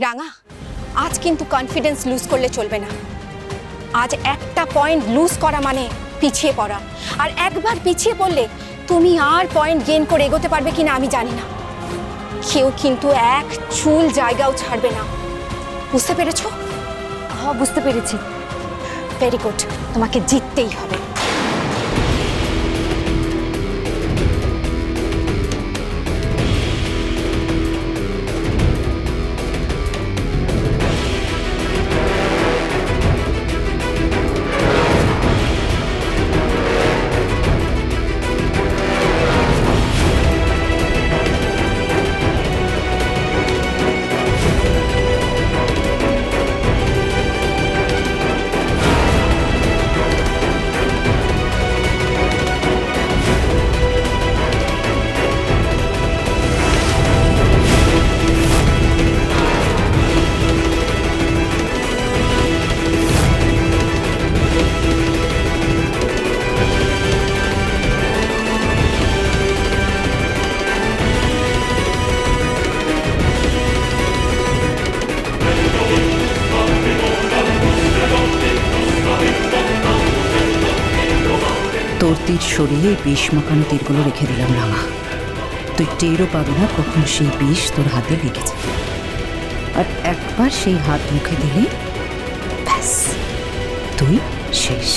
রাঙা, আজ কিন্তু কনফিডেন্স লুজ করলে চলবে না। আজ একটা পয়েন্ট লুজ করা মানে পিছিয়ে পড়া, আর একবার পিছিয়ে পড়লে তুমি আর পয়েন্ট গেইন করে এগোতে পারবে কিনা আমি জানি না। কেউ কিন্তু এক চুল জায়গাও ছাড়বে না, বুঝতে পেরেছো? হ্যাঁ, বুঝতে পেরেছি। ভেরি গুড, তোমাকে জিততেই হবে। তোর তীর শরীরে বিষ মাখানো তীরগুলো রেখে দিলাম রাঙা। তুই টেরও পাবি না কখন সেই বিষ তোর হাতে লেগেছে। আর একবার সেই হাত মুখে দিলে ব্যাস, তুই শেষ।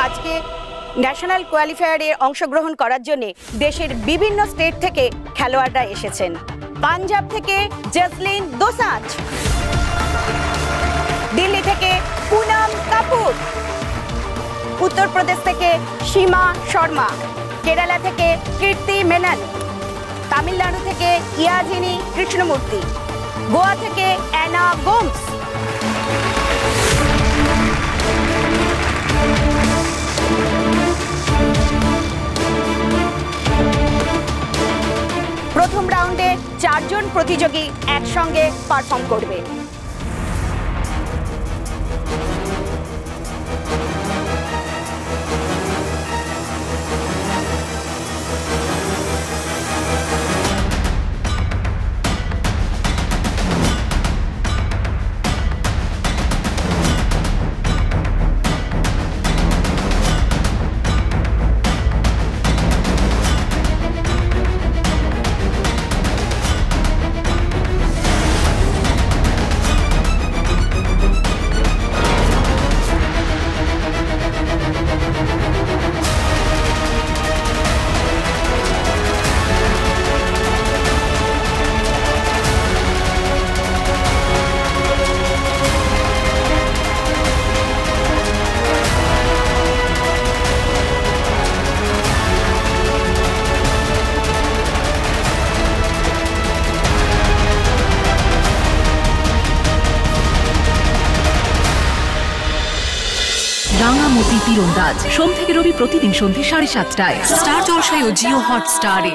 আজকে ন্যাশনাল কোয়ালিফায়ারে অংশগ্রহণ করার জন্য দেশের বিভিন্ন স্টেট থেকে খেলোয়াড়রা এসেছেন। পাঞ্জাব থেকে জসলিন দোসাঁঝ, দিল্লি থেকে পুনম কাপুর, উত্তরপ্রদেশ থেকে সীমা শর্মা, কেরালা থেকে কীর্তি মেনন, তামিলনাড়ু থেকে ইয়াজিনী কৃষ্ণমূর্তি, গোয়া থেকে অ্যানা গোমস। প্রথম রাউন্ডে 4 জন প্রতিযোগী একসঙ্গে পারফর্ম করবে। রাঙামতি তীরন্দাজ সোম থেকে রবি প্রতিদিন সন্ধ্যে 7:30টায় স্টার জলসায় ও জিও হটস্টারে।